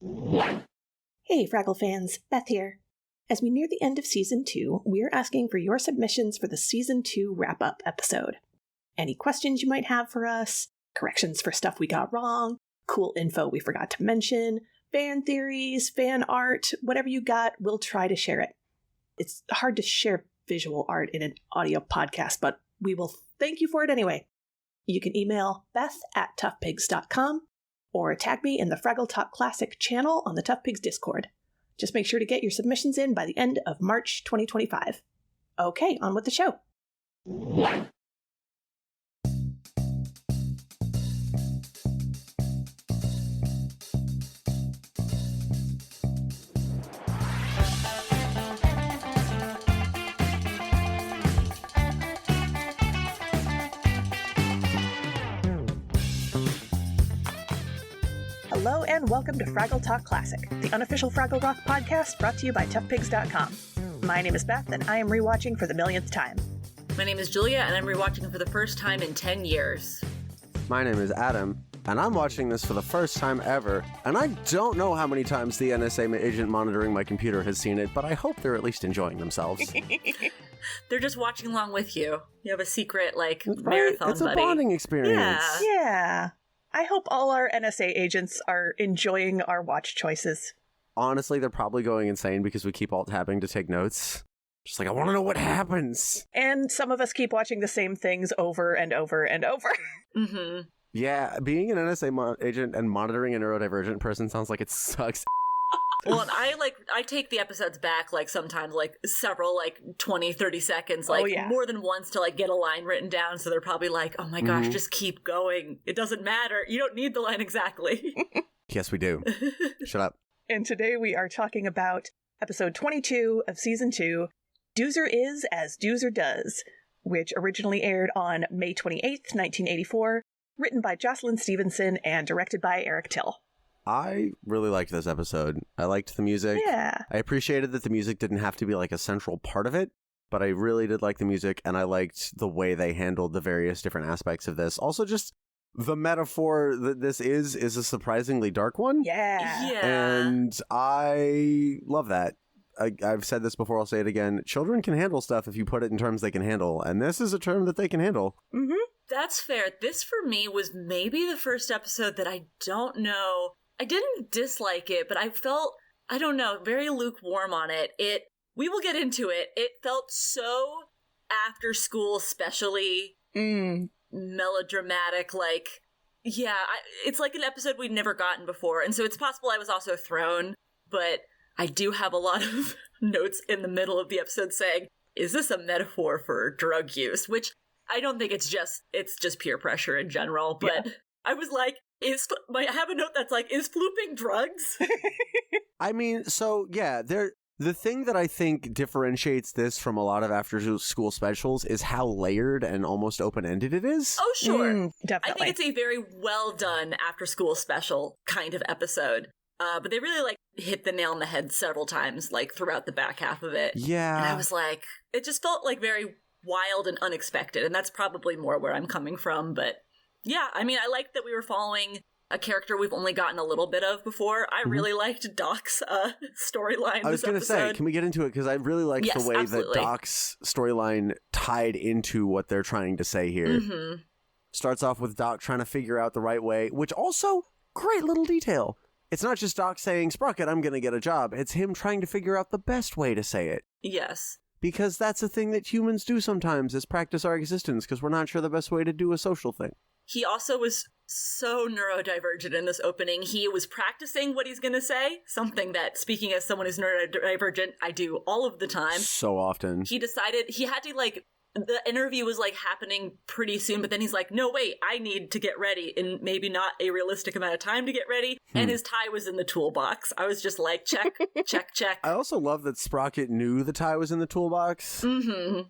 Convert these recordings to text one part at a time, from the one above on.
Hey, Fraggle fans, Beth here. As we near the end of Season 2, we're asking for your submissions for the Season 2 wrap-up episode. Any questions you might have for us, corrections for stuff we got wrong, cool info we forgot to mention, fan theories, fan art, whatever you got, we'll try to share it. It's hard to share visual art in an audio podcast, but we will thank you for it anyway. You can email beth@toughpigs.com or tag me in the Fraggle Talk Classic channel on the Tough Pigs Discord. Just make sure to get your submissions in by the end of March 2025. Okay, on with the show. Hello and welcome to Fraggle Talk Classic, the unofficial Fraggle Rock podcast brought to you by toughpigs.com. My name is Beth and I am rewatching for the millionth time. My name is Julia and I'm rewatching for the first time in 10 years. My name is Adam and I'm watching this for the first time ever, and I don't know how many times the NSA agent monitoring my computer has seen it, but I hope they're at least enjoying themselves. They're just watching along with you. You have a secret, marathon It's a buddy. bonding experience. Yeah. I hope all our NSA agents are enjoying our watch choices. Honestly, they're probably going insane because we keep alt-tabbing to take notes. Just I want to know what happens. And some of us keep watching the same things over and over and over. Mm-hmm. Yeah, being an NSA agent and monitoring a neurodivergent person sounds like it sucks. Well, and I take the episodes back, sometimes, several, 20, 30 seconds, more than once to, get a line written down, so they're probably oh my gosh, just keep going. It doesn't matter. You don't need the line exactly. Yes, we do. Shut up. And today we are talking about episode 22 of Season 2, Doozer Is As Doozer Does, which originally aired on May 28th, 1984, written by Jocelyn Stevenson and directed by Eric Till. I really liked this episode. I liked the music. Yeah. I appreciated that the music didn't have to be a central part of it, but I really did like the music, and I liked the way they handled the various different aspects of this. Also, just the metaphor that this is a surprisingly dark one. Yeah. And I love that. I've said this before, I'll say it again. Children can handle stuff if you put it in terms they can handle, and this is a term that they can handle. Mm-hmm. That's fair. This, for me, was maybe the first episode that I don't know. I didn't dislike it, but I felt, very lukewarm on it. We will get into it. It felt so after school, especially melodramatic, it's like an episode we'd never gotten before. And so it's possible I was also thrown, but I do have a lot of notes in the middle of the episode saying, is this a metaphor for drug use? Which I don't think it's just peer pressure in general, but yeah. I was like, I have a note that's is flooping drugs? I mean, so yeah, the thing that I think differentiates this from a lot of after-school specials is how layered and almost open-ended it is. Oh, sure. Definitely. I think it's a very well-done after-school special kind of episode. But they really, hit the nail on the head several times, throughout the back half of it. Yeah. And I was it just felt, very wild and unexpected, and that's probably more where I'm coming from, but... Yeah, I mean, I liked that we were following a character we've only gotten a little bit of before. I really liked Doc's storyline. I was going to say, can we get into it? Because I really liked the way that Doc's storyline tied into what they're trying to say here. Mm-hmm. Starts off with Doc trying to figure out the right way, which also, great little detail. It's not just Doc saying, Sprocket, I'm going to get a job. It's him trying to figure out the best way to say it. Yes. Because that's a thing that humans do sometimes, is practice our existence, because we're not sure the best way to do a social thing. He also was so neurodivergent in this opening. He was practicing what he's going to say, something that, speaking as someone who's neurodivergent, I do all of the time. So often. He decided he had to, the interview was, happening pretty soon, but then he's like, no, wait, I need to get ready in maybe not a realistic amount of time to get ready, and his tie was in the toolbox. I was just check, check, check. I also love that Sprocket knew the tie was in the toolbox. Mm-hmm.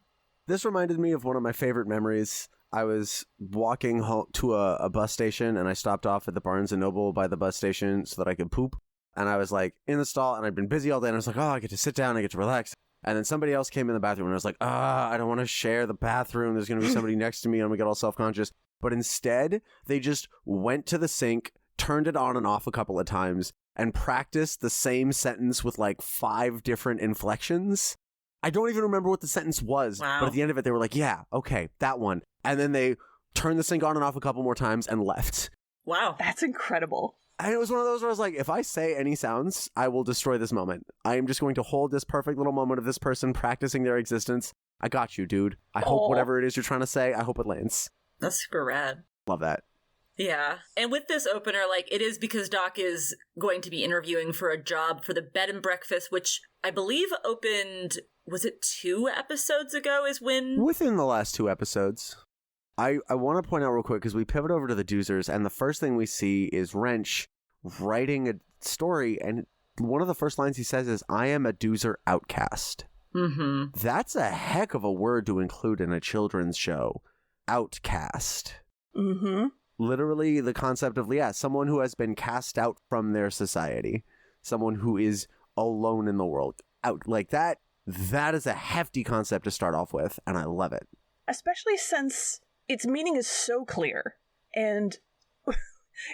This reminded me of one of my favorite memories. I was walking home to a bus station, and I stopped off at the Barnes & Noble by the bus station so that I could poop. And I was in the stall, and I'd been busy all day, and I was I get to sit down, I get to relax. And then somebody else came in the bathroom, and I was I don't want to share the bathroom. There's going to be somebody next to me, and I'm going to get all self-conscious. But instead, they just went to the sink, turned it on and off a couple of times, and practiced the same sentence with like 5 different inflections. I don't even remember what the sentence was, but at the end of it, they were like, yeah, okay, that one. And then they turned the sync on and off a couple more times and left. Wow. That's incredible. And it was one of those where I was like, if I say any sounds, I will destroy this moment. I am just going to hold this perfect little moment of this person practicing their existence. I got you, dude. I hope whatever it is you're trying to say, I hope it lands. That's super rad. Love that. Yeah. And with this opener, like, it is because Doc is going to be interviewing for a job for the bed and breakfast, which I believe opened, was it 2 episodes ago is when? Within the last 2 episodes. I want to point out real quick, because we pivot over to the Doozers, and the first thing we see is Wrench writing a story, and one of the first lines he says is, I am a Doozer outcast. Mm-hmm. That's a heck of a word to include in a children's show. Outcast. Mm-hmm. Literally the concept of, someone who has been cast out from their society. Someone who is alone in the world. Out. Like that is a hefty concept to start off with, and I love it. Especially since its meaning is so clear. And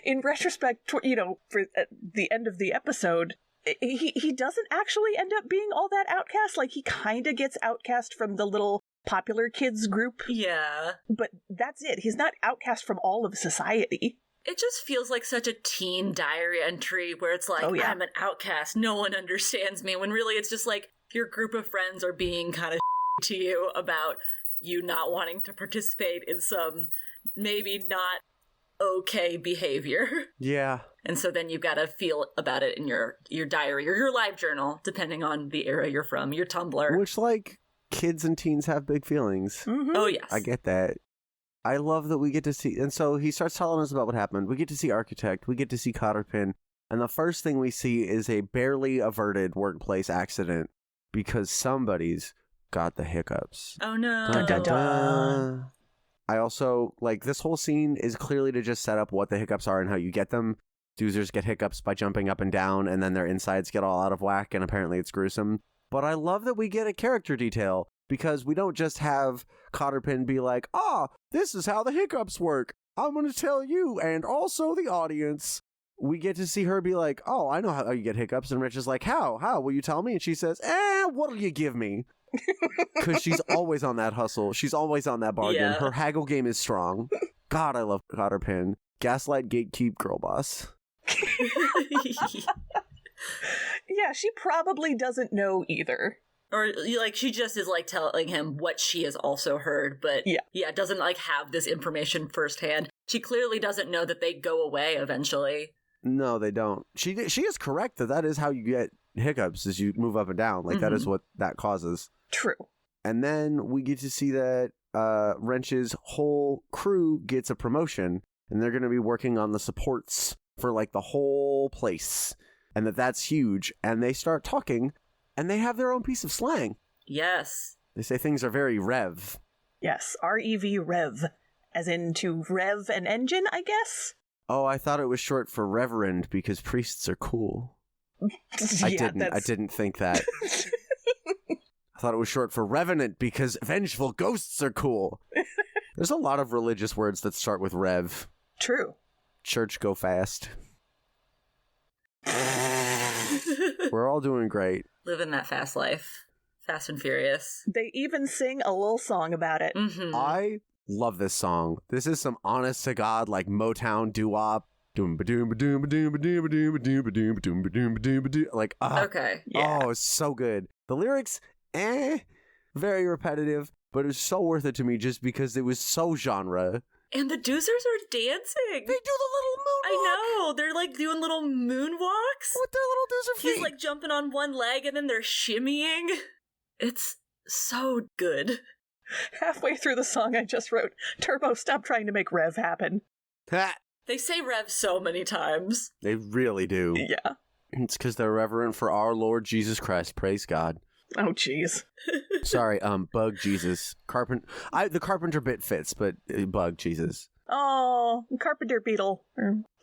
in retrospect, for the end of the episode, he doesn't actually end up being all that outcast. Like, he kind of gets outcast from the little popular kids group. Yeah. But that's it. He's not outcast from all of society. It just feels like such a teen diary entry where it's like, I'm an outcast, no one understands me, when really it's just like your group of friends are being kind of to you about you not wanting to participate in some maybe not okay behavior. Yeah. And so then you've got to feel about it in your diary or your live journal, depending on the era you're from, your Tumblr. Which, like, kids and teens have big feelings. Mm-hmm. Oh, yes. I get that. I love that we get to see... And so he starts telling us about what happened. We get to see Architect. We get to see Cotterpin. And the first thing we see is a barely averted workplace accident because somebody's got the hiccups. Oh, no. Dun, dun, dun. I also... Like, this whole scene is clearly to just set up what the hiccups are and how you get them. Doozers get hiccups by jumping up and down, and then their insides get all out of whack, and apparently it's gruesome. But I love that we get a character detail, because we don't just have Cotterpin be like, this is how the hiccups work. I'm going to tell you, and also the audience. We get to see her be like, I know how you get hiccups. And Rich is like, how? Will you tell me? And she says, what'll you give me? Because she's always on that hustle. She's always on that bargain. Yeah. Her haggle game is strong. God, I love Cotterpin. Gaslight, gatekeep, girl boss. Yeah, she probably doesn't know either. Or, like, she just is, like, telling him what she has also heard, but, doesn't, like, have this information firsthand. She clearly doesn't know that they go away eventually. No, they don't. She is correct that is how you get hiccups, is you move up and down. Like, that is what that causes. True. And then we get to see that Wrench's whole crew gets a promotion, and they're going to be working on the supports for, like, the whole place. And that's huge. And they start talking, and they have their own piece of slang. Yes. They say things are very rev. Yes, R-E-V, rev. As in to rev an engine, I guess? Oh, I thought it was short for reverend because priests are cool. I didn't think that. I thought it was short for revenant because vengeful ghosts are cool. There's a lot of religious words that start with rev. True. Church go fast. We're all doing great. Living that fast life. Fast and furious. They even sing a little song about it. Mm-hmm. I love this song. This is some honest to God, like Motown doo-wop. Like, okay. Yeah. Oh, it's so good. The lyrics, very repetitive, but it was so worth it to me just because it was so genre. And the Doozers are dancing. They do the little moonwalk. I know. They're like doing little moonwalks. With their little Doozer feet. He's like jumping on one leg and then they're shimmying. It's so good. Halfway through the song I just wrote, Turbo, stop trying to make Rev happen. Ha! They say Rev so many times. They really do. Yeah. It's because they're reverent for our Lord Jesus Christ. Praise God. Oh, jeez. Sorry, Bug Jesus. The Carpenter bit fits, but Bug Jesus. Oh, Carpenter Beetle.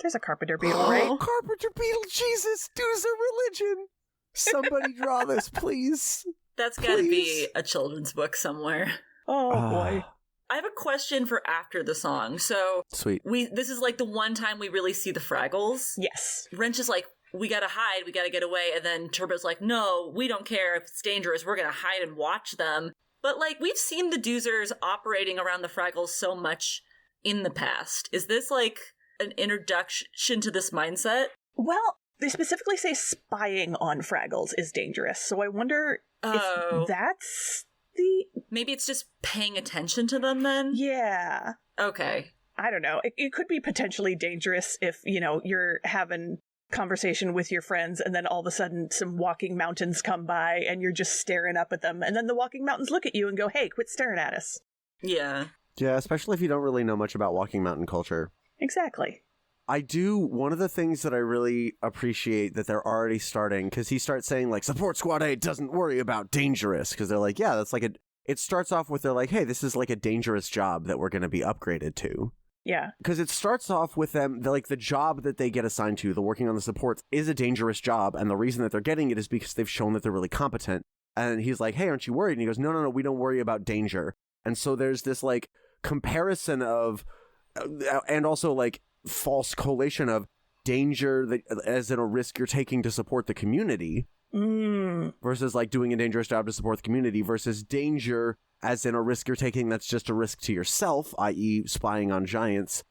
There's a Carpenter Beetle, right? Carpenter Beetle Jesus, Doozer religion. Somebody draw this, please. That's gotta be a children's book somewhere. Oh, boy. I have a question for after the song. So, sweet. This is like the one time we really see the Fraggles. Yes. Wrench is like, we gotta hide, we gotta get away. And then Turbo's like, no, we don't care if it's dangerous. We're gonna hide and watch them. But, like, we've seen the Doozers operating around the Fraggles so much in the past. Is this, like, an introduction to this mindset? Well, they specifically say spying on Fraggles is dangerous. So I wonder if that's the... Maybe it's just paying attention to them then? Yeah. Okay. I don't know. It could be potentially dangerous if, you know, you're having conversation with your friends and then all of a sudden some walking mountains come by and you're just staring up at them. And then the walking mountains look at you and go, hey, quit staring at us. Yeah. Yeah, especially if you don't really know much about walking mountain culture. Exactly. One of the things that I really appreciate that they're already starting, because he starts saying, like, Support Squad 8 doesn't worry about dangerous, because they're like, yeah, that's like it starts off with, they're like, hey, this is like a dangerous job that we're going to be upgraded to. Yeah. Because it starts off with them, like, the job that they get assigned to, the working on the supports, is a dangerous job, and the reason that they're getting it is because they've shown that they're really competent. And he's like, hey, aren't you worried? And he goes, no, we don't worry about danger. And so there's this, like, comparison of, and also, like, false collation of danger that, as in a risk you're taking to support the community, versus, like, doing a dangerous job to support the community, versus danger as in a risk you're taking that's just a risk to yourself, i.e. spying on giants,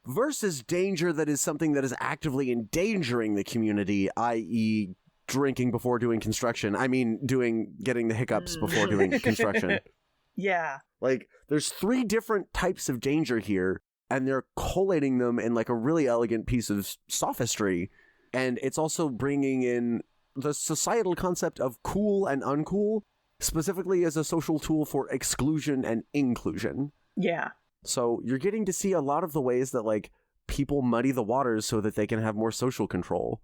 versus danger that is something that is actively endangering the community, i.e. drinking before doing construction. I mean, getting the hiccups before doing construction. Yeah. Like, there's 3 different types of danger here, and they're collating them in, like, a really elegant piece of sophistry. And it's also bringing in the societal concept of cool and uncool, specifically as a social tool for exclusion and inclusion. Yeah. So you're getting to see a lot of the ways that, like, people muddy the waters so that they can have more social control.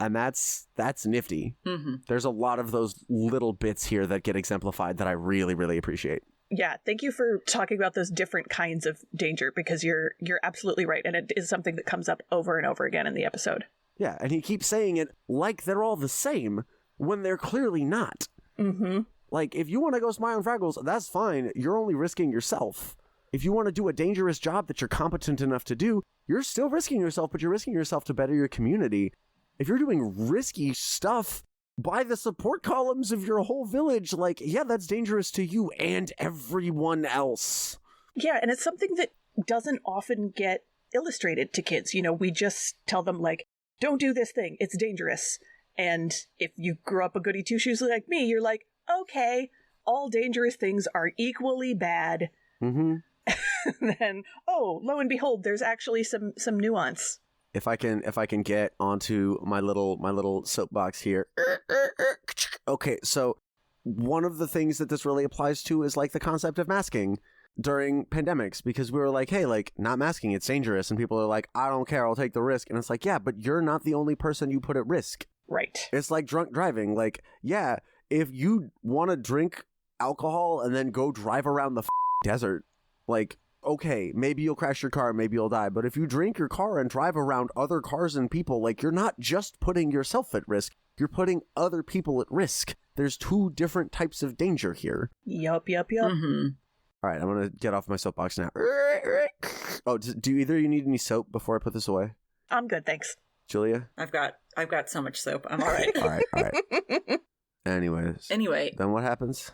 And that's nifty. Mm-hmm. There's a lot of those little bits here that get exemplified that I really, really appreciate. Yeah, thank you for talking about those different kinds of danger, because you're absolutely right, and it is something that comes up over and over again in the episode. Yeah, and he keeps saying it like they're all the same, when they're clearly not. Mm-hmm. Like, if you want to go spy on Fraggles, that's fine. You're only risking yourself. If you want to do a dangerous job that you're competent enough to do, you're still risking yourself, but you're risking yourself to better your community. If you're doing risky stuff by the support columns of your whole village, like, yeah, that's dangerous to you and everyone else. Yeah, and it's something that doesn't often get illustrated to kids. You know, we just tell them, like, don't do this thing, it's dangerous. And if you grew up a goody two-shoes like me, you're like, okay, all dangerous things are equally bad. Mm-hmm. Then, oh, lo and behold, there's actually some nuance. If I can get onto my little soapbox here. Okay, so one of the things that this really applies to is, like, the concept of masking during pandemics, because we were like, hey, like, not masking, it's dangerous, and people are like, I don't care, I'll take the risk. And it's like, yeah, but you're not the only person you put at risk. Right. It's like drunk driving. Like, yeah, if you want to drink alcohol and then go drive around the desert, like, okay, maybe you'll crash your car, maybe you'll die. But if you drink your car and drive around other cars and people, like, you're not just putting yourself at risk, you're putting other people at risk. There's 2 different types of danger here. Yup. Mm-hmm. All right, I'm going to get off my soapbox now. Oh, do either of you need any soap before I put this away? I'm good, thanks. Julia? I've got so much soap. I'm all right. All right. Anyway. Then what happens?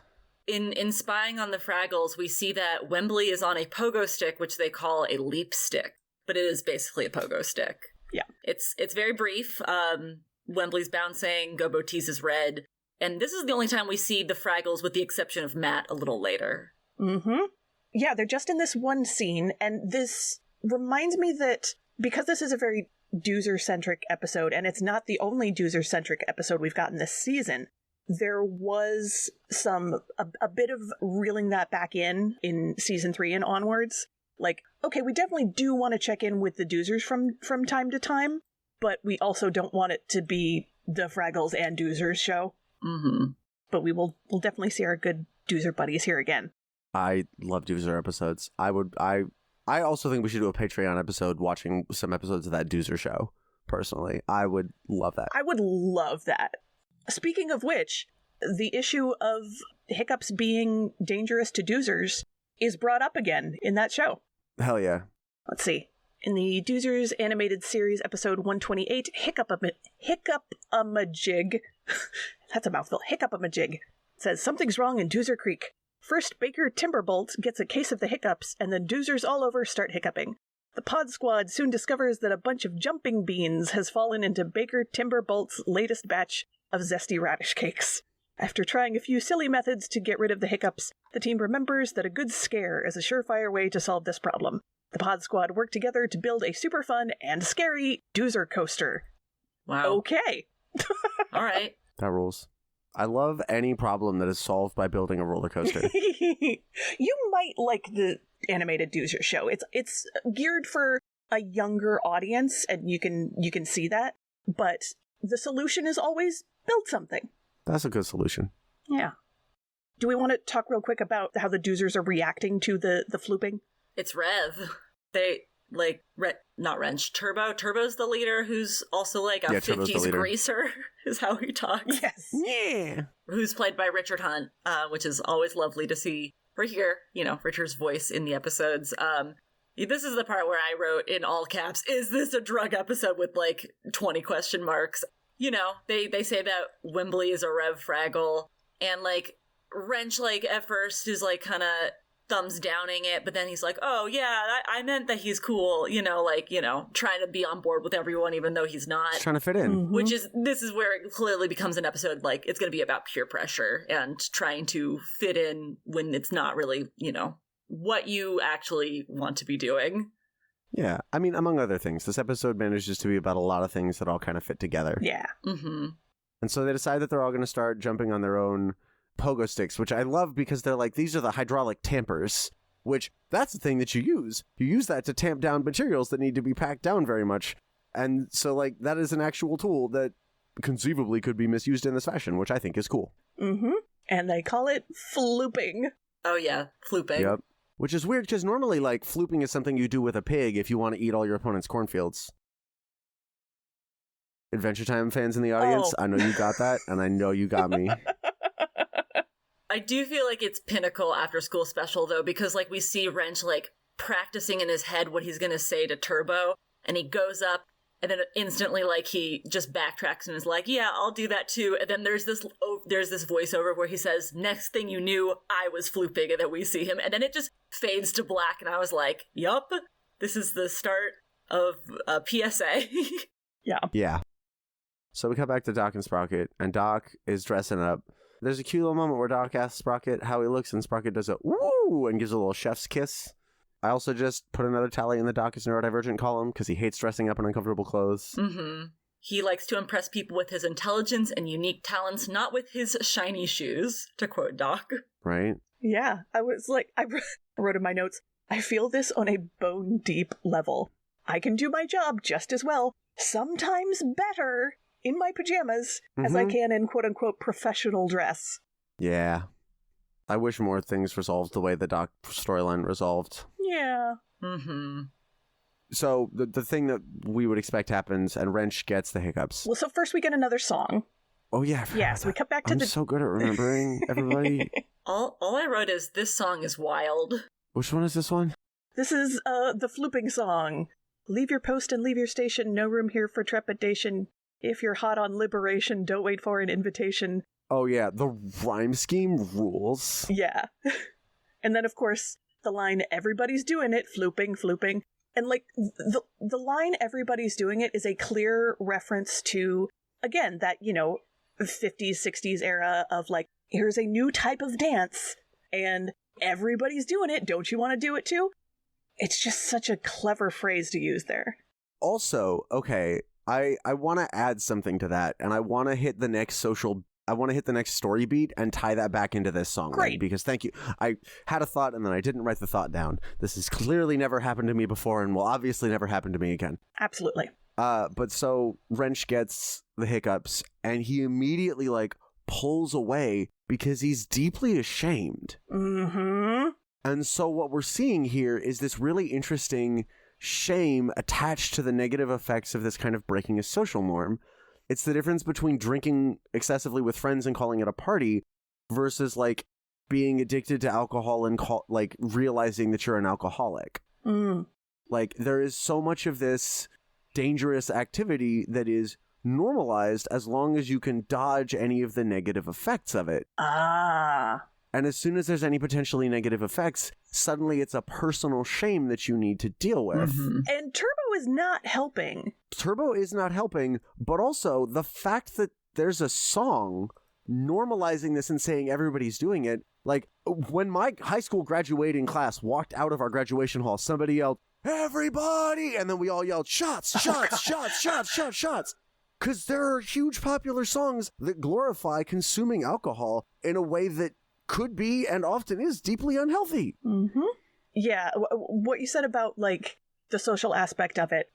In spying on the Fraggles, we see that Wembley is on a pogo stick, which they call a leap stick, but it is basically a pogo stick. Yeah. It's very brief. Wembley's bouncing, Gobo teases Red, and this is the only time we see the Fraggles, with the exception of Matt, a little later. Mm-hmm. Yeah, they're just in this one scene, and this reminds me that because this is a very Doozer-centric episode, and it's not the only Doozer-centric episode we've gotten this season, there was a bit of reeling that back in season 3 and onwards. Like, okay, we definitely do want to check in with the Doozers from time to time, but we also don't want it to be the Fraggles and Doozers show. Mm-hmm. But we'll definitely see our good Doozer buddies here again. I love Doozer episodes. I also think we should do a Patreon episode watching some episodes of that Doozer show, personally. I would love that. I would love that. Speaking of which, the issue of hiccups being dangerous to Doozers is brought up again in that show. Hell yeah. Let's see. In the Doozer's animated series, episode 128, Hiccup-a-majig. That's a mouthful. Hiccup-a-majig. Says, something's wrong in Doozer Creek. First, Baker Timberbolt gets a case of the hiccups, and then Doozers all over start hiccuping. The pod squad soon discovers that a bunch of jumping beans has fallen into Baker Timberbolt's latest batch of zesty radish cakes. After trying a few silly methods to get rid of the hiccups, the team remembers that a good scare is a surefire way to solve this problem. The pod squad work together to build a super fun and scary Doozer coaster. Wow. Okay. All right. That rules. I love any problem that is solved by building a roller coaster. You might like the animated Doozer show. It's geared for a younger audience, and you can see that. But the solution is always build something. That's a good solution. Yeah. Do we want to talk real quick about how the Doozers are reacting to the flooping? It's Rev. They, like, not Wrench, Turbo. Turbo's the leader, who's also, like, a 50s greaser, is how he talks. Yes. Yeah. Who's played by Richard Hunt, which is always lovely to see or hear, Richard's voice in the episodes. This is the part where I wrote in all caps, is this a drug episode with, like, 20 question marks? They say that Wembley is a Rev Fraggle, and, like, Wrench, like, at first is, like, kind of thumbs downing it, but then he's like, oh yeah, I meant that he's cool, trying to be on board with everyone even though he's not. Just trying to fit in. Mm-hmm. This is where it clearly becomes an episode, like, it's going to be about peer pressure and trying to fit in when it's not really, what you actually want to be doing. Yeah, I mean, among other things, this episode manages to be about a lot of things that all kind of fit together. Yeah. Mm-hmm. And so they decide that they're all going to start jumping on their own pogo sticks, which I love because they're like, these are the hydraulic tampers, which that's the thing that you use. You use that to tamp down materials that need to be packed down very much. And so, like, that is an actual tool that conceivably could be misused in this fashion, which I think is cool. Mm-hmm. And they call it flooping. Oh, yeah. Flooping. Yep. Which is weird because normally, like, flooping is something you do with a pig if you want to eat all your opponent's cornfields. Adventure Time fans in the audience, I know you got that, and I know you got me. I do feel like it's pinnacle after school special, though, because, like, we see Wrench, like, practicing in his head what he's going to say to Turbo, and he goes up, and then instantly, like, he just backtracks and is like, yeah, I'll do that too. And then there's this voiceover where he says, next thing you knew, I was flooping, and then we see him, and then it just fades to black, and I was like, yup, this is the start of a PSA. Yeah. Yeah. So we come back to Doc and Sprocket, and Doc is dressing up. There's a cute little moment where Doc asks Sprocket how he looks, and Sprocket does a woo and gives a little chef's kiss. I also just put another tally in the Doc is neurodivergent column because he hates dressing up in uncomfortable clothes. Mm-hmm. He likes to impress people with his intelligence and unique talents, not with his shiny shoes, to quote Doc. Right? Yeah, I was like, I wrote in my notes, I feel this on a bone-deep level. I can do my job just as well, sometimes better, in my pajamas as I can in quote-unquote professional dress. Yeah. I wish more things resolved the way the Doc storyline resolved. Yeah. Mm-hmm. So the thing that we would expect happens, and Wrench gets the hiccups. Well, so first we get another song. Oh, yeah. Yeah, so we cut back to I'm so good at remembering, everybody. All I wrote is, this song is wild. Which one is this one? This is the flooping song. Leave your post and leave your station. No room here for trepidation. If you're hot on liberation, don't wait for an invitation. Oh, yeah. The rhyme scheme rules. Yeah. And then, of course, the line, everybody's doing it, flooping. And, like, the line, everybody's doing it, is a clear reference to, again, that, 50s, 60s era of, like, here's a new type of dance, and everybody's doing it. Don't you want to do it too? It's just such a clever phrase to use there. Also, okay, I want to add something to that, and I want to hit the next story beat and tie that back into this song. Great. Right? Because thank you. I had a thought and then I didn't write the thought down. This has clearly never happened to me before and will obviously never happen to me again. Absolutely. But so Wrench gets the hiccups and he immediately like pulls away because he's deeply ashamed. Mm-hmm. And so what we're seeing here is this really interesting shame attached to the negative effects of this kind of breaking a social norm. It's the difference between drinking excessively with friends and calling it a party versus like being addicted to alcohol and like realizing that you're an alcoholic. Mm. Like, there is so much of this dangerous activity that is normalized as long as you can dodge any of the negative effects of it. Ah. And as soon as there's any potentially negative effects, suddenly it's a personal shame that you need to deal with. Mm-hmm. And Turbo is not helping. Turbo is not helping, but also the fact that there's a song normalizing this and saying everybody's doing it. Like, when my high school graduating class walked out of our graduation hall, somebody yelled, "Everybody!" And then we all yelled, "Shots, shots, shots, shots, shots, shots." Because there are huge popular songs that glorify consuming alcohol in a way that could be and often is deeply unhealthy. Mm-hmm. Yeah, what you said about, like, the social aspect of it.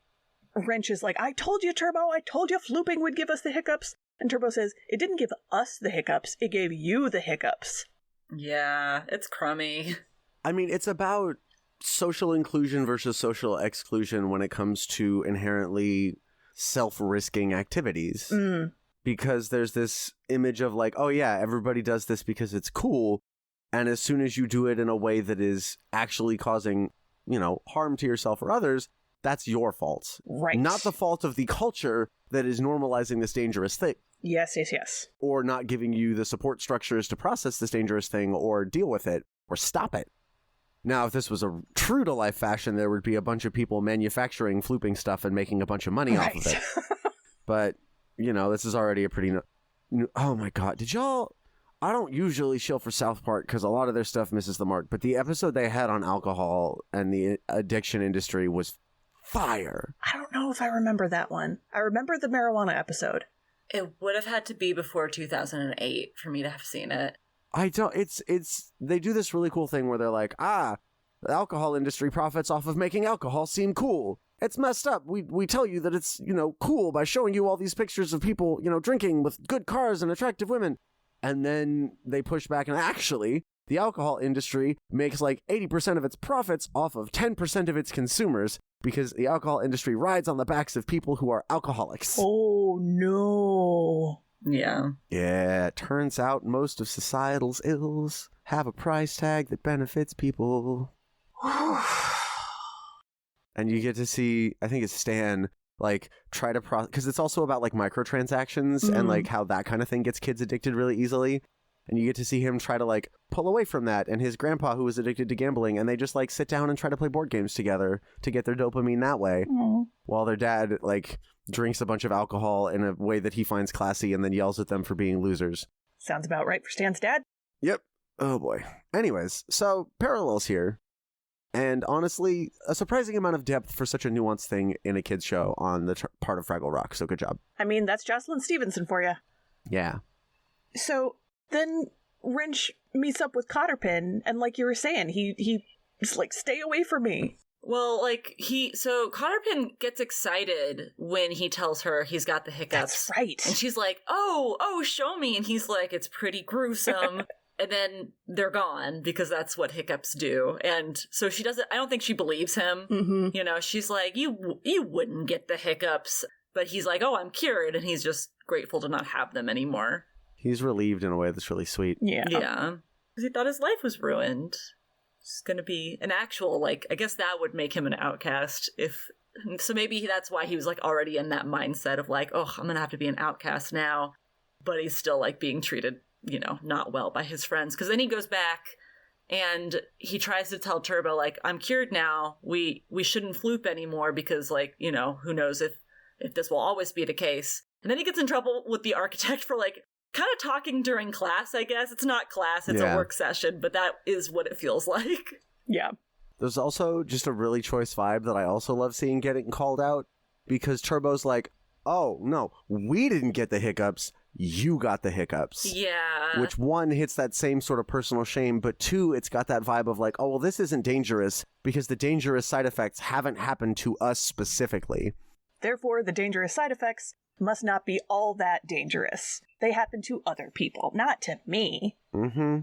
Wrench is like, "I told you, Turbo, I told you flooping would give us the hiccups." And Turbo says, "It didn't give us the hiccups, it gave you the hiccups." Yeah, it's crummy. I mean, it's about social inclusion versus social exclusion when it comes to inherently self-risking activities. Because there's this image of like, oh yeah, everybody does this because it's cool, and as soon as you do it in a way that is actually causing, harm to yourself or others, that's your fault. Right. Not the fault of the culture that is normalizing this dangerous thing. Yes, yes, yes. Or not giving you the support structures to process this dangerous thing or deal with it or stop it. Now, if this was a true to life fashion, there would be a bunch of people manufacturing flooping stuff and making a bunch of money off of it. But, this is already a pretty... Oh my god, did y'all... I don't usually shill for South Park because a lot of their stuff misses the mark, but the episode they had on alcohol and the addiction industry was fire. I don't know if I remember that one. I remember the marijuana episode. It would have had to be before 2008 for me to have seen it. I don't, they do this really cool thing where they're like, the alcohol industry profits off of making alcohol seem cool. It's messed up. We tell you that it's, cool by showing you all these pictures of people, drinking with good cars and attractive women. And then they push back and actually, the alcohol industry makes like 80% of its profits off of 10% of its consumers because the alcohol industry rides on the backs of people who are alcoholics. Oh, no. Yeah. Yeah, it turns out most of societal's ills have a price tag that benefits people. And you get to see, I think it's Stan, like, try to because it's also about, like, microtransactions and, like, how that kind of thing gets kids addicted really easily. And you get to see him try to, like, pull away from that, and his grandpa who was addicted to gambling, and they just, like, sit down and try to play board games together to get their dopamine that way. While their dad, like, drinks a bunch of alcohol in a way that he finds classy and then yells at them for being losers. Sounds about right for Stan's dad. Yep. Oh, boy. Anyways, so parallels here. And honestly, a surprising amount of depth for such a nuanced thing in a kid's show on the part of Fraggle Rock. So good job. I mean, that's Jocelyn Stevenson for you. Yeah. So then Wrench meets up with Cotterpin, and like you were saying, he's like, "Stay away from me." Well, like, so Cotterpin gets excited when he tells her he's got the hiccups. That's right. And she's like, oh, show me. And he's like, it's pretty gruesome. And then they're gone because that's what hiccups do. And so she doesn't, I don't think she believes him. Mm-hmm. She's like, you wouldn't get the hiccups. But he's like, oh, I'm cured. And he's just grateful to not have them anymore. He's relieved in a way that's really sweet. Yeah. Yeah. Because he thought his life was ruined. It's going to be an actual, like, I guess that would make him an outcast so maybe that's why he was, like, already in that mindset of, like, oh, I'm going to have to be an outcast now. But he's still, like, being treated, not well by his friends. Because then he goes back and he tries to tell Turbo, like, I'm cured now. We shouldn't floop anymore because, like, who knows if this will always be the case. And then he gets in trouble with the architect for, like, kind of talking during class, I guess. It's not class, it's a work session, but that is what it feels like. Yeah. There's also just a really choice vibe that I also love seeing getting called out, because Turbo's like, oh, no, we didn't get the hiccups, you got the hiccups. Yeah. Which, one, hits that same sort of personal shame, but two, it's got that vibe of like, oh, well, this isn't dangerous because the dangerous side effects haven't happened to us specifically. Therefore, the dangerous side effects must not be all that dangerous. They happen to other people, not to me. Mm-hmm.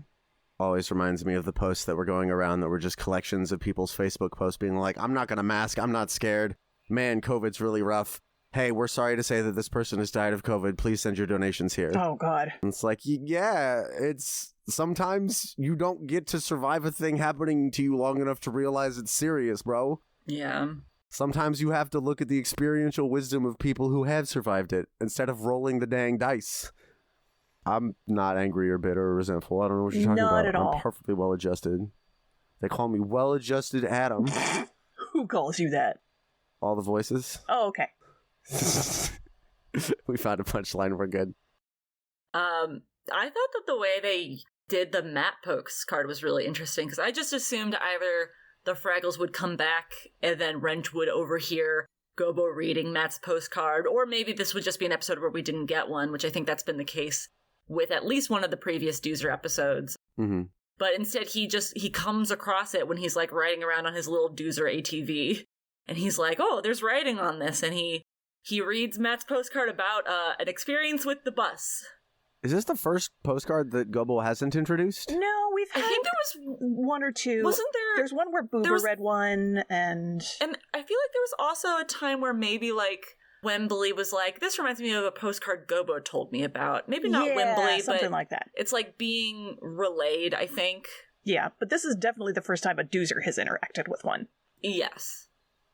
Always reminds me of the posts that were going around that were just collections of people's Facebook posts being like, I'm not going to mask, I'm not scared. Man, COVID's really rough. Hey, we're sorry to say that this person has died of COVID. Please send your donations here. Oh, God. And it's like, yeah, it's... Sometimes you don't get to survive a thing happening to you long enough to realize it's serious, bro. Yeah. Sometimes you have to look at the experiential wisdom of people who have survived it instead of rolling the dang dice. I'm not angry or bitter or resentful. I don't know what you're talking about. Not at all. I'm perfectly well-adjusted. They call me well-adjusted Adam. Who calls you that? All the voices. Oh, okay. We found a punchline. We're good. I thought that the way they did the map pokes card was really interesting, because I just assumed either the Fraggles would come back and then Wrench would overhear Gobo reading Matt's postcard, or maybe this would just be an episode where we didn't get one, which I think that's been the case with at least one of the previous Doozer episodes. Mm-hmm. But instead he comes across it when he's like riding around on his little Doozer ATV, and he's like, oh, there's writing on this, and he reads Matt's postcard about an experience with the bus. Is this the first postcard that Gobo hasn't introduced? No, we've had I think there was one or two. Wasn't there? There's one where Boober read one, and I feel like there was also a time where maybe like Wembley was like, this reminds me of a postcard Gobo told me about. Maybe not Wembley, something but like that. It's like being relayed, I think. Yeah, but this is definitely the first time a Doozer has interacted with one. Yes.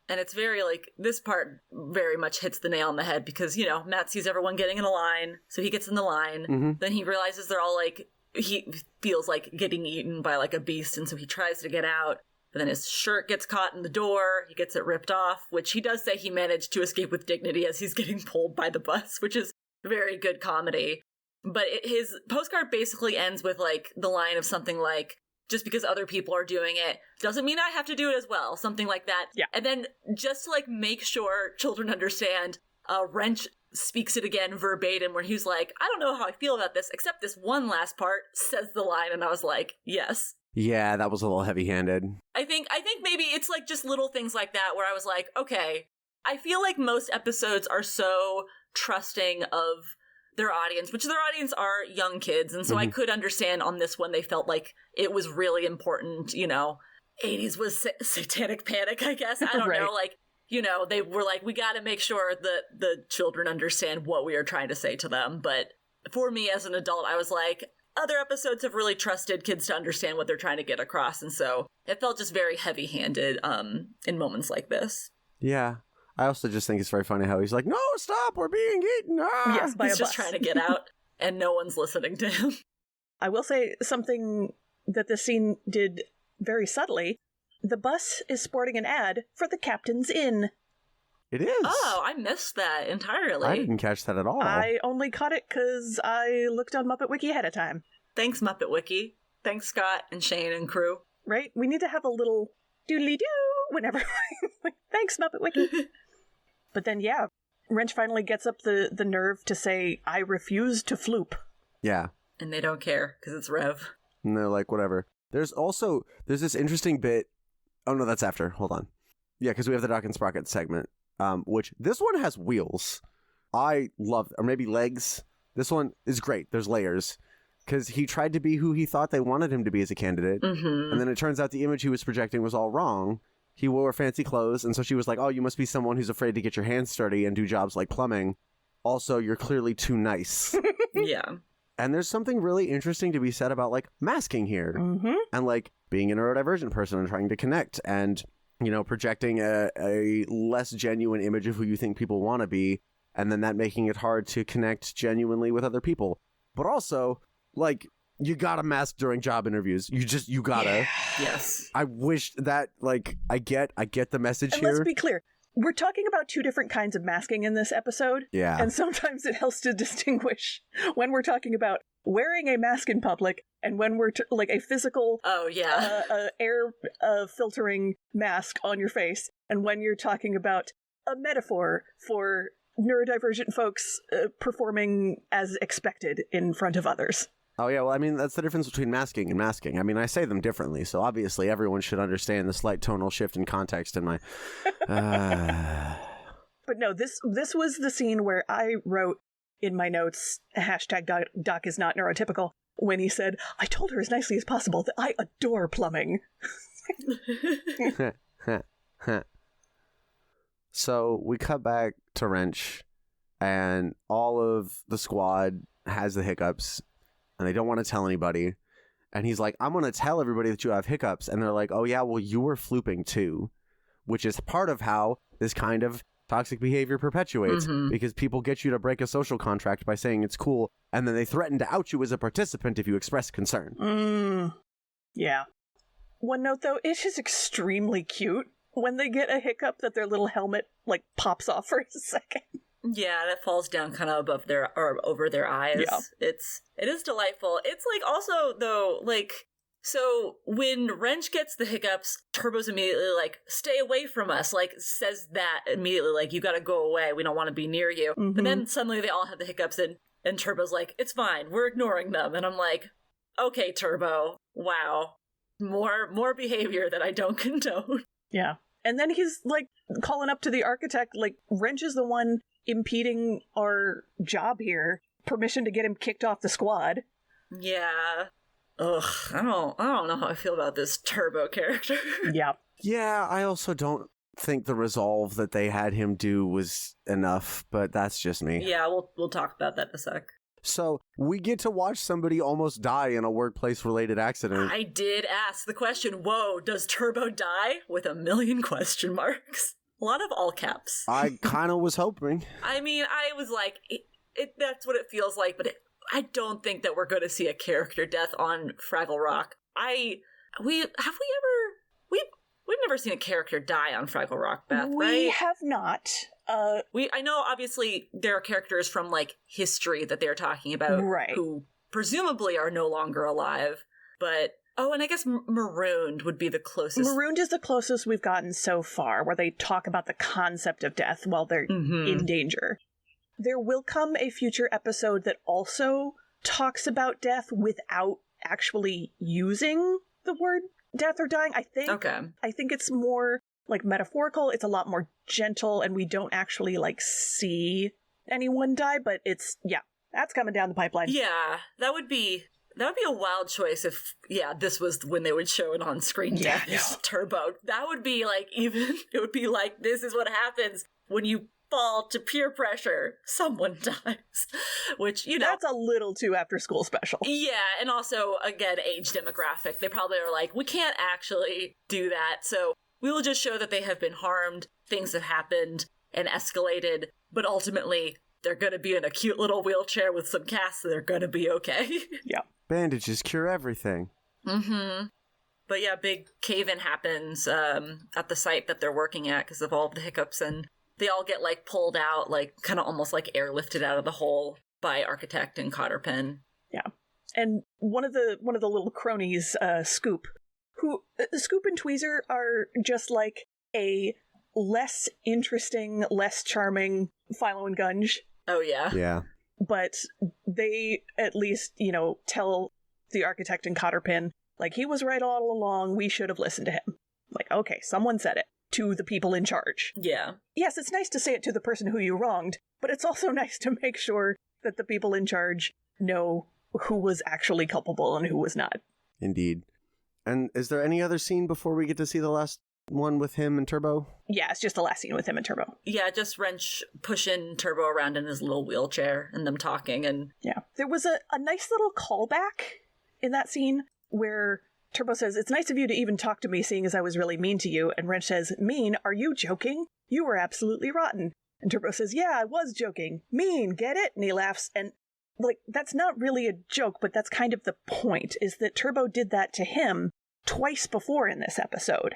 And it's very, like, this part very much hits the nail on the head because, you know, Matt sees everyone getting in a line, so he gets in the line. Mm-hmm. Then he realizes they're all, like, he feels like getting eaten by, like, a beast, and so he tries to get out. But then his shirt gets caught in the door, he gets it ripped off, which he does say he managed to escape with dignity as he's getting pulled by the bus, which is very good comedy. But his postcard basically ends with, like, the line of something like, just because other people are doing it doesn't mean I have to do it as well. Something like that. Yeah. And then just to like make sure children understand, Wrench speaks it again verbatim where he's like, I don't know how I feel about this, except this one last part says the line. And I was like, yes. Yeah, that was a little heavy-handed. I think maybe it's like just little things like that where I was like, okay, I feel like most episodes are so trusting of their audience, which their audience are young kids, and so I could understand on this one they felt like it was really important, you know, 80s was satanic panic, I guess, I don't Right. know, like, you know, they were like, we gotta make sure that the children understand what we are trying to say to them, but for me as an adult, I was like, other episodes have really trusted kids to understand what they're trying to get across, and so it felt just very heavy-handed in moments like this. Yeah. I also just think it's very funny how he's like, no, stop, we're being eaten. Ah! Yes, by He's a just bus. trying to get out, and no one's listening to him. I will say something that this scene did very subtly. The bus is sporting an ad for the Captain's Inn. It is. Oh, I missed that entirely. I didn't catch that at all. I only caught it because I looked on Muppet Wiki ahead of time. Thanks, Muppet Wiki. Thanks, Scott and Shane and crew. Right? We need to have a little doodly-doo whenever. Like, thanks, Muppet Wiki. But then, yeah, Wrench finally gets up the nerve to say, I refuse to floop. Yeah. And they don't care, because it's Rev. And they're like, whatever. There's this interesting bit. Oh, no, that's after. Hold on. Yeah, because we have the Doc and Sprocket segment, which this one has wheels. I love, or maybe legs. This one is great. There's layers. Because he tried to be who he thought they wanted him to be as a candidate. Mm-hmm. And then it turns out the image he was projecting was all wrong. He wore fancy clothes, and so she was like, oh, you must be someone who's afraid to get your hands dirty and do jobs like plumbing. Also, you're clearly too nice. Yeah. And there's something really interesting to be said about, like, masking here. Mm-hmm. And, like, being a neurodivergent person and trying to connect and, you know, projecting a less genuine image of who you think people want to be, and then that making it hard to connect genuinely with other people. But also, like, you gotta mask during job interviews. You gotta. Yeah. Yes. I wish that, like, I get the message And here. let's be clear. We're talking about two different kinds of masking in this episode. Yeah. And sometimes it helps to distinguish when we're talking about wearing a mask in public and when we're like a physical Oh, yeah. air filtering mask on your face, and when you're talking about a metaphor for neurodivergent folks performing as expected in front of others. Oh, yeah, well, I mean, that's the difference between masking and masking. I mean, I say them differently, so obviously everyone should understand the slight tonal shift in context in my... But no, this was the scene where I wrote in my notes, hashtag Doc is not neurotypical, when he said, I told her as nicely as possible that I adore plumbing. So we cut back to Wrench, and all of the squad has the hiccups, and they don't want to tell anybody. And he's like, I'm going to tell everybody that you have hiccups. And they're like, oh, yeah, well, you were flooping too. which is part of how this kind of toxic behavior perpetuates, because people get you to break a social contract by saying it's cool, and then they threaten to out you as a participant if you express concern. Yeah. One note, though, it is extremely cute when they get a hiccup that their little helmet, like, pops off for a second. Yeah, that falls down kind of above their, or over their eyes. Yeah. It is delightful. It's, like, also, though, like, so when Wrench gets the hiccups, Turbo's immediately like, stay away from us, like, says that immediately, like, you gotta go away, we don't want to be near you. But then suddenly they all have the hiccups, and Turbo's like, it's fine, we're ignoring them. And I'm like, okay, Turbo, wow. More behavior that I don't condone. Yeah. And then he's, like, calling up to the architect, like, Wrench is the one impeding our job here. Permission to get him kicked off the squad. Yeah. Ugh, I don't know how I feel about this Turbo character. Yeah. Yeah, I also don't think the resolve that they had him do was enough, but that's just me. Yeah, we'll talk about that in a sec. So, we get to watch somebody almost die in a workplace-related accident. I did ask the question, whoa, does Turbo die? With a million question marks. A lot of all caps. I kind of was hoping. I mean, I was like, that's what it feels like, but I don't think that we're going to see a character death on Fraggle Rock. We've never seen a character die on Fraggle Rock, Beth, right? We have not. I know, obviously, there are characters from, like, history that they're talking about, right, who presumably are no longer alive, but... Oh, and I guess Marooned would be the closest. Marooned is the closest we've gotten so far, where they talk about the concept of death while they're in danger. There will come a future episode that also talks about death without actually using the word death or dying, I think. Okay. I think it's more, like, metaphorical. It's a lot more gentle, and we don't actually, like, see anyone die, but it's, yeah, that's coming down the pipeline. Yeah, that would be a wild choice if, this was when they would show an on-screen death. Turbo. That would be, like, it would be like, this is what happens when you fall to peer pressure. Someone dies. Which, That's a little too after-school special. Yeah, and also, again, age demographic. They probably are like, we can't actually do that, so we will just show that they have been harmed, things have happened, and escalated, but ultimately, they're gonna be in a cute little wheelchair with some casts, so they're gonna be okay. Yeah. Bandages cure everything. But yeah, big cave-in happens at the site that they're working at because of all of the hiccups, and they all get, like, pulled out, like, kind of almost like airlifted out of the hole by Architect and Cotterpen. Yeah. And one of the little cronies, Scoop and Tweezer are just, like, a less interesting, less charming Philo and Gunge. Oh, yeah. Yeah. But they at least, tell the Architect and Cotterpin, like, he was right all along, we should have listened to him. Like, okay, someone said it to the people in charge. Yeah. Yes, it's nice to say it to the person who you wronged, but it's also nice to make sure that the people in charge know who was actually culpable and who was not. Indeed. And is there any other scene before we get to see the last one with him and Turbo? Yeah, it's just the last scene with him and Turbo. Yeah, just Wrench pushing Turbo around in his little wheelchair and them talking, and... Yeah. There was a nice little callback in that scene where Turbo says, it's nice of you to even talk to me seeing as I was really mean to you, and Wrench says, mean? Are you joking? You were absolutely rotten. And Turbo says, yeah, I was joking. Mean, get it? And he laughs, and, like, that's not really a joke, but that's kind of the point, is that Turbo did that to him twice before in this episode.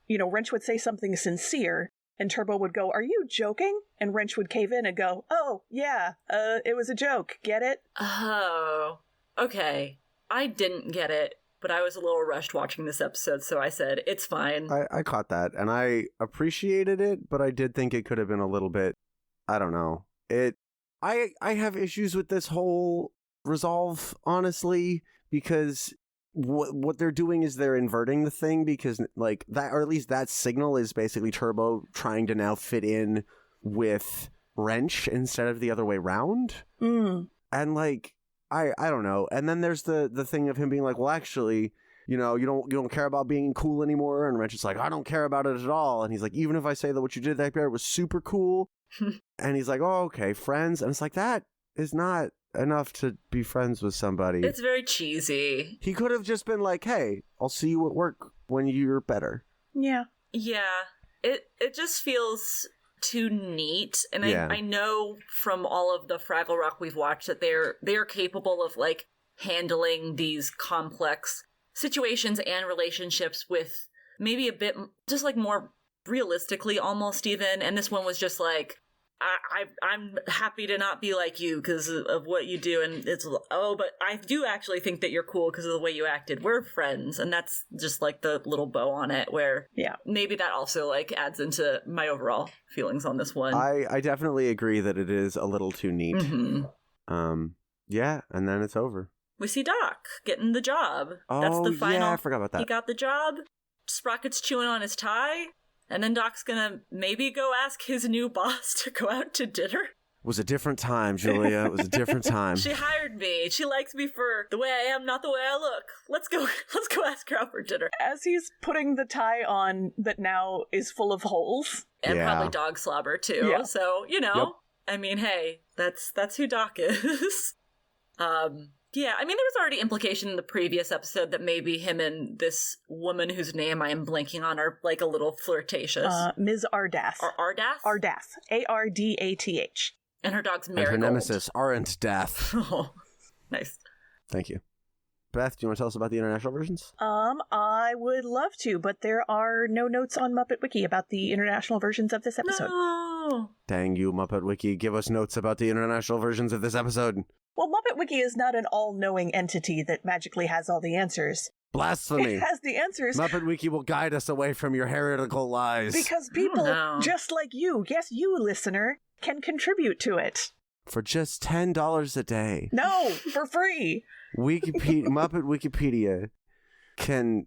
Wrench would say something sincere, and Turbo would go, are you joking? And Wrench would cave in and go, oh, yeah, it was a joke. Get it? Oh, okay. I didn't get it, but I was a little rushed watching this episode, so I said, it's fine. I caught that, and I appreciated it, but I did think it could have been a little bit, I don't know. I have issues with this whole resolve, honestly, because... What they're doing is they're inverting the thing, because, like, that, or at least that signal is basically Turbo trying to now fit in with Wrench instead of the other way around. And, like, I don't know. And then there's the thing of him being like, well, actually, you don't care about being cool anymore. And Wrench is like, I don't care about it at all. And he's like, even if I say that what you did that bear was super cool. And he's like, oh, okay, friends. And it's like, that is not enough to be friends with somebody. It's very cheesy. He could have just been like, hey, I'll see you at work when you're better. Yeah. Yeah. It just feels too neat, and Yeah. I know from all of the Fraggle Rock we've watched that they're capable of like handling these complex situations and relationships with maybe a bit just like more realistically almost even, and this one was just like I'm happy to not be like you because of what you do, and it's but I do actually think that you're cool because of the way you acted. We're friends, and that's just like the little bow on it where maybe that also like adds into my overall feelings on this one. I definitely agree that it is a little too neat. Mm-hmm. Yeah, and then it's over. We see Doc getting the job. Oh, that's the final. Yeah, I forgot about that. He got the job. Sprocket's chewing on his tie. And then Doc's gonna maybe go ask his new boss to go out to dinner. It was a different time, Julia. It was a different time. She hired me. She likes me for the way I am, not the way I look. Let's go ask her out for dinner. As he's putting the tie on that now is full of holes. And probably dog slobber, too. Yeah. So, I mean, hey, that's who Doc is. Yeah, I mean, there was already implication in the previous episode that maybe him and this woman whose name I am blanking on are, like, a little flirtatious. Ms. Ardath. Ardath? Ardath. Ardath. And her dog's And Marigold. her nemesis, Aren't Death. Oh, nice. Thank you. Beth, do you want to tell us about the international versions? I would love to, but there are no notes on Muppet Wiki about the international versions of this episode. No! Dang you, Muppet Wiki. Give us notes about the international versions of this episode. Well, Muppet Wiki is not an all-knowing entity that magically has all the answers. Blasphemy. It has the answers. Muppet Wiki will guide us away from your heretical lies. Because people just like you, yes, you, listener, can contribute to it. For just $10 a day. No, for free. Muppet Wikipedia can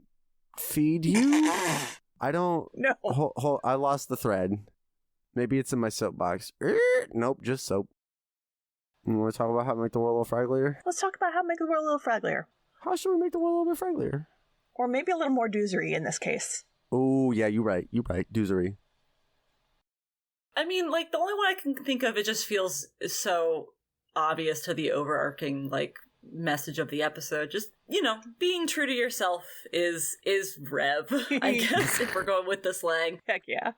feed you? I don't... No. I lost the thread. Maybe it's in my soapbox. Nope, just soap. You want to talk about how to make the world a little fragglier? Let's talk about how to make the world a little fragglier. How should we make the world a little bit fragglier? Or maybe a little more doozery in this case. Oh, yeah, you're right. Doozery. I mean, like, the only one I can think of, it just feels so obvious to the overarching, like, message of the episode. Just, being true to yourself is Rev, I guess, if we're going with the slang. Heck yeah.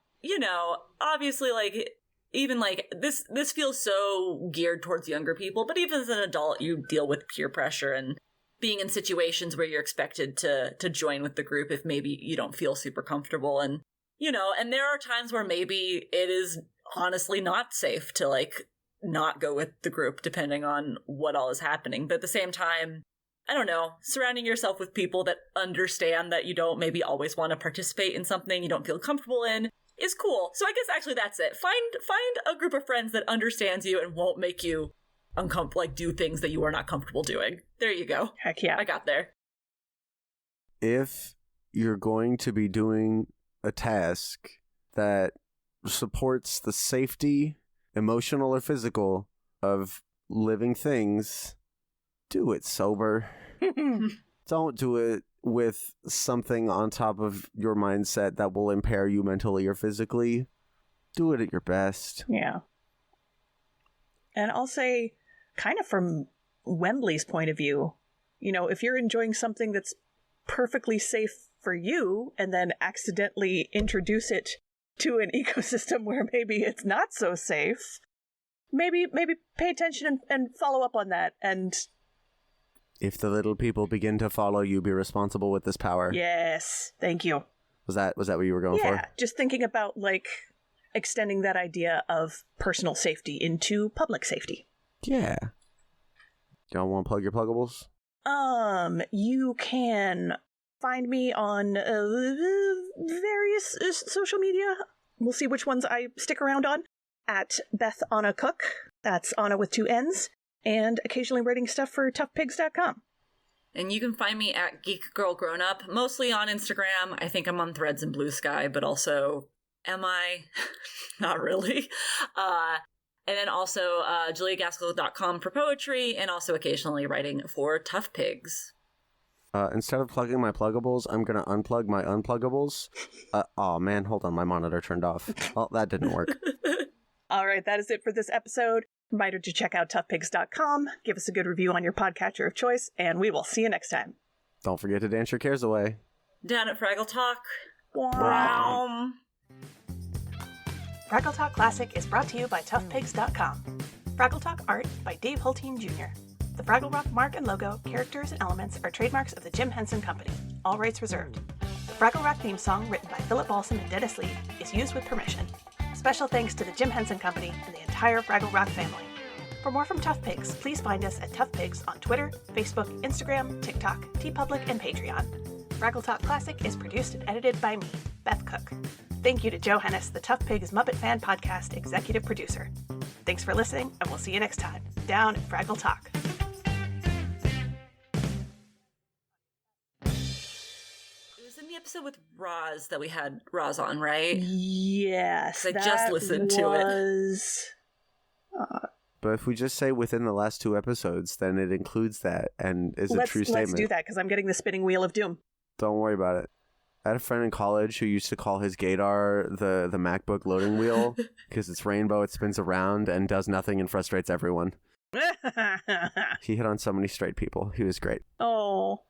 Obviously, like... Even, like, this feels so geared towards younger people, but even as an adult, you deal with peer pressure and being in situations where you're expected to join with the group if maybe you don't feel super comfortable. And, and there are times where maybe it is honestly not safe to, like, not go with the group depending on what all is happening. But at the same time, I don't know, surrounding yourself with people that understand that you don't maybe always want to participate in something you don't feel comfortable in is cool. So I guess actually that's it. Find a group of friends that understands you and won't make you do things that you are not comfortable doing. There you go. Heck yeah. I got there. If you're going to be doing a task that supports the safety, emotional or physical, of living things, do it sober. Don't do it with something on top of your mindset that will impair you mentally or physically. Do it at your best. Yeah. And I'll say, kind of from Wembley's point of view, if you're enjoying something that's perfectly safe for you and then accidentally introduce it to an ecosystem where maybe it's not so safe, maybe pay attention and follow up on that. And if the little people begin to follow you, be responsible with this power. Yes. Thank you. Was that what you were going for? Yeah, just thinking about, like, extending that idea of personal safety into public safety. Yeah. Y'all want to plug your pluggables? You can find me on various social media. We'll see which ones I stick around on. At Beth Anna Cook. That's Anna with 2 N's. And occasionally writing stuff for toughpigs.com. And you can find me at Geek Girl Grown Up, mostly on Instagram. I think I'm on Threads and Blue Sky, but also, am I? Not really. And then also JuliaGaskell.com for poetry, and also occasionally writing for Tough Pigs. Instead of plugging my pluggables, I'm going to unplug my unpluggables. Oh man, hold on, my monitor turned off. Well, that didn't work. All right, that is it for this episode. Reminder to check out toughpigs.com, give us a good review on your podcatcher of choice, and we will see you next time. Don't forget to dance your cares away. Down at Fraggle Talk. Wow. Fraggle Talk Classic is brought to you by toughpigs.com. Fraggle Talk art by Dave Hulteen Jr. The Fraggle Rock mark and logo, characters, and elements are trademarks of the Jim Henson Company. All rights reserved. The Fraggle Rock theme song, written by Philip Balsam and Dennis Lee, is used with permission. Special thanks to the Jim Henson Company and the entire Fraggle Rock family. For more from Tough Pigs, please find us at Tough Pigs on Twitter, Facebook, Instagram, TikTok, TeePublic, and Patreon. Fraggle Talk Classic is produced and edited by me, Beth Cook. Thank you to Joe Hennis, the Tough Pigs Muppet Fan Podcast executive producer. Thanks for listening, and we'll see you next time, down at Fraggle Talk. It was in the episode with Roz that we had Roz on, right? Yes, I just listened to it. But if we just say within the last 2 episodes, then it includes that and is a true statement. Let's do that, because I'm getting the spinning wheel of doom. Don't worry about it. I had a friend in college who used to call his gaydar the MacBook loading wheel because it's rainbow, it spins around and does nothing and frustrates everyone. He hit on so many straight people. He was great. Oh.